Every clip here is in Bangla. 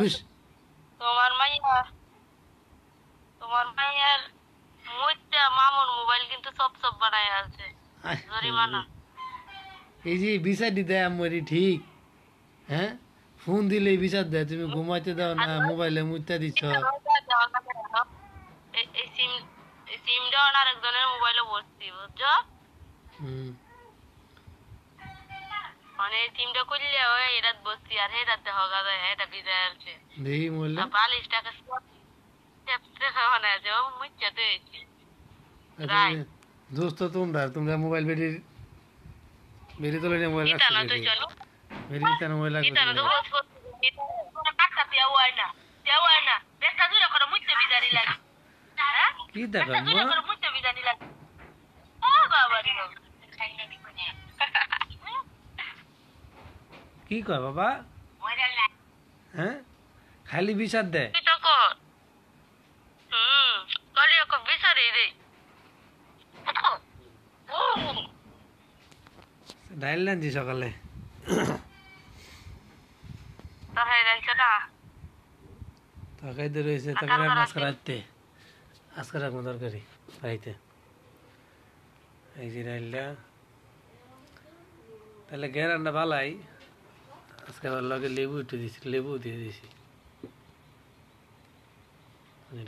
হুস। তোমার মাইয়া তোমার মাইয়ার মুইটা মামুর মোবাইল কিন্তু সব সব বানায় আছে জরিমানা। এই যে বিচার দিতে মরি ঠিক। হ্যাঁ, ফোন দিলে বিচার দেয়, তুমি ঘুমাইতে দাও আর না, মোবাইলে মুইতা দিচ্ছ। এই সিমটা আরেকজনের মোবাইলে বসছি বুঝছো, হুম। মানে এই সিমটা করলে ওই এরাত বসছি আর হে রাত দেখা যায় এটা বিদায় আছে। দেখি মোবাইলে। আর 42 টাকা মানে আছে ও মুচ্ছাতে হয়েছে আচ্ছা, রাই দোস্ত তোমরা তোমরা মোবাইল বেরিয়ে বেরিয়ে তোলে নিয়ে মোবাইল ইতা রাখছো না তুই বেরিয়ে চলো বেরিয়ে তার মোবাইল রাখবে ইতা না তো তোমরা। বস বস তোরা কাটটা পেও না বেটা জুরা করে মুচ্ছে বিদারি লাগে। হ্যাঁ কি বেটা দেখাম জুরা করে মুচ্ছে বিদারি লাগে। ও বাবা রে বাবা কি কয় বাবা? হ্যাঁ, খালি বিচার দেয়। কি তো কর কলি ওকে বিচারে রে ডাইল আনছি সকালে। তোর হয়ে যাচ্ছে না তরকারিতে রয়েছে, তরকারি রাখবো আজকে রাখতে, আজকে রাখবো তরকারি বাড়িতে। এই যে ডাইলটা তাহলে গ্যারান্ডা ভালাই। আজকে আবার লগে লেবু উঠে দিছি, লেবু দিয়ে দিছি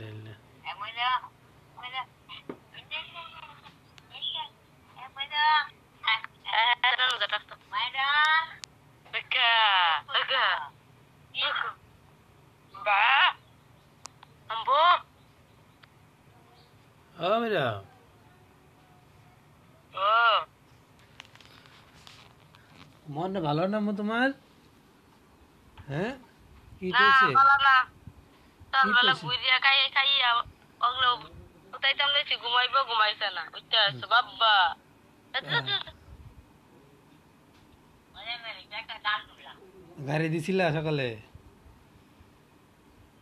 ডাইলটা। ও মেরা, মনটা ভালো না মো তোমার? হ্যাঁ, কি কইছে? সকালবেলা বুঝিয়া খাইয়ে খাইয়া ওগুলো উঠাইতাম দেখছি ঘুমাইবো ঘুমাইছে না উঠতে আসছো বাবা। গাড়ি দিছিলা সকালে?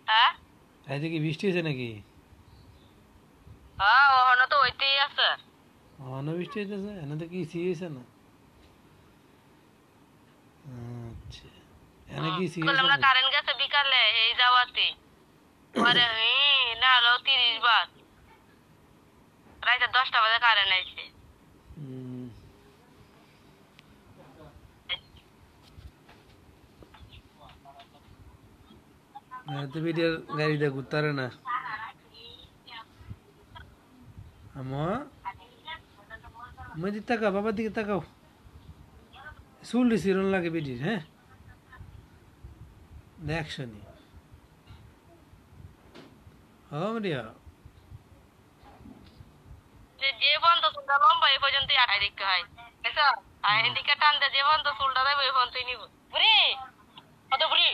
হ্যাঁ রাইতে কি বৃষ্টি হয়েছে নাকি? হ্যাঁ ওখানে তো ওইতেই আছে। অন বৃষ্টি হইতেছে, এনে তো কি হয়েছে না। আচ্ছা, এনে কি বললাম না হয়েছে? কারেন্ট গেছে বিকালে এই যাওয়াতে পরে না হলো 30 বার রাইতে 10টা বাজে কারেন্ট আইছে। তো বিটির গাড়ি দিয়ে ঘুরতে পারে না আমার দিকে তাকাও, বাবার দিকে তাকাও। চুল সিরন লাগে বিটির। হ্যাঁ, দেখছনি রিয়া। যে পর্যন্ত চুলটা লম্বা এই পর্যন্তই আঠাই দেখতে হয় বুঝছো, আর এদিকে টানতে যে পর্যন্ত চুলটা দেবো এই পর্যন্তই নিব বুড়ি কত বুড়ি।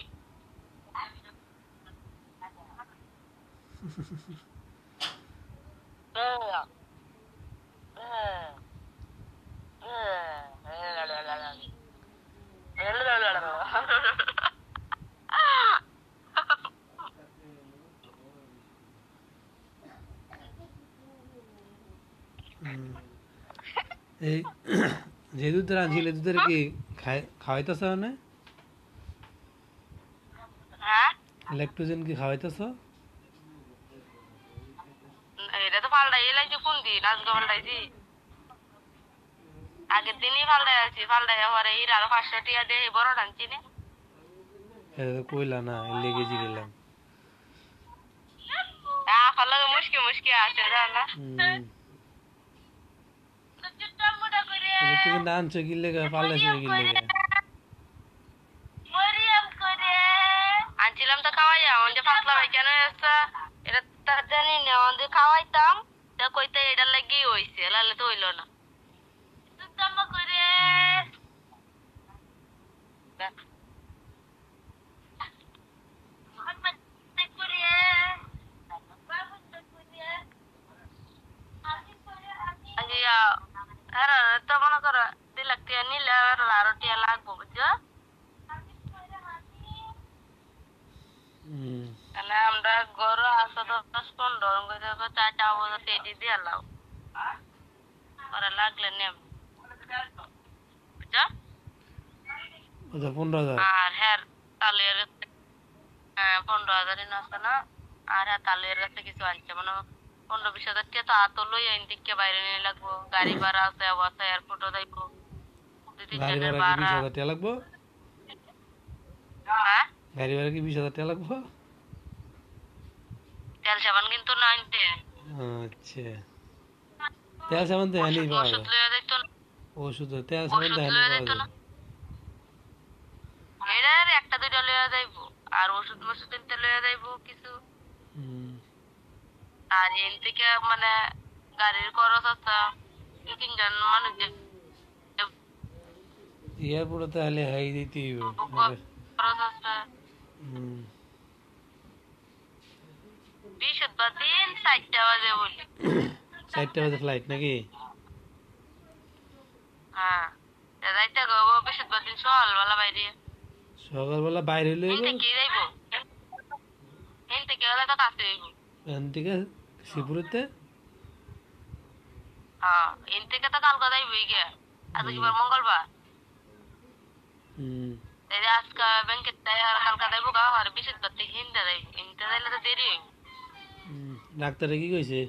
এই যে দুধের আনছিলে, দুধের কি খাওয়াইতেছ না? হ্যাঁ ল্যাকটোজেন কি খাওয়াইতেছ? এটা তো পাল্টাই এলাইছি কোন দিন আজকে পাল্টাইছি আগের দিনই পাল্টাই আছি পাল্টাই পরে এর আরো 500 টাকা দিয়ে বড় টানছি না। এটা তো কইলা না, লেগে গেলাম। আফার লাগে মুশকি মুশকি আসে জানা তুমি না আনছো কি লেগে, পাল্লাইছো কি লেগে? আনছিলাম তো খাওয়াইয়া আমাদের পাতলা ভাই কেন এসছে এটা তার জানি না আমাদের খাওয়াইতাম তা কইতে এটার লাগি হইছে লালে তো হইলো না। তো মনে করো 2 লাখ টাকা নিলে আরো টাকা লাগবো বুঝছো, মানে আমরা গরু আসো 10-15 চা চা বলতে এটি দিয়ে লাও ওরা লাগলে নেম বুঝছো। 15,000? আর হ্যাঁ তাহলে হ্যাঁ 15,000 এনে আছে না আর তালের কাছে কিছু আনছে মানে 15-20 হাজার টাকা তো আতো লই আইন দিকে বাইরে নিয়ে লাগবো গাড়ি ভাড়া আছে অবস্থা এয়ারপোর্টও যাইবো দুই তিন গাড়ি জনের ভাড়া কি ভাড়া 20,000 টাকা লাগবো? হ্যাঁ গাড়ি ভাড়া কি 20,000 টাকা লাগবো? তেল সাবান কিন্তু না আনতে আচ্ছা, তেল সাবান তো হ্যাঁ পাওয়া ওষুধ যায়। লইয়া যাইতো না ওষুধ তেল সাবান তো ওষুধ হ্যাঁ লইয়া পাওয়া যাইতো যায়। না এটার একটা দুইটা লইয়া যাইবো আর ওষুধ মষুধ কিনতে লইয়া যাইবো কিছু হুম, আর এন থেকে মানে গাড়ির খরচ আছে দুই তিনজন মানুষ এয়ারপোর্টে তাহলে হাই দিতে হইব। খরচ আছে হুম, বৃহস্পতিবার 4টা বাজে বলি 4টা বাজে ফ্লাইট নাকি? হ্যাঁ যাইতে গো বৃহস্পতিবার সকালবেলা বাইরে সকালবেলা বাইরে হইলে এন থেকে যাইবো এন থেকে গেলে তো কাছে হইব এখান থেকে শ্রীপুরেতে। হ্যাঁ এন থেকে তো কালকে যাইবো গিয়া আজ কি বার মঙ্গলবার হুম, এই যে আজকে ব্যাংকের তাই আর কালকে যাইবো গা আর বৃহস্পতিবার থেকে হিন্দা যাইবো হিন্দা যাইলে তো দেরি হইব ডাক্তারে কি কইছে?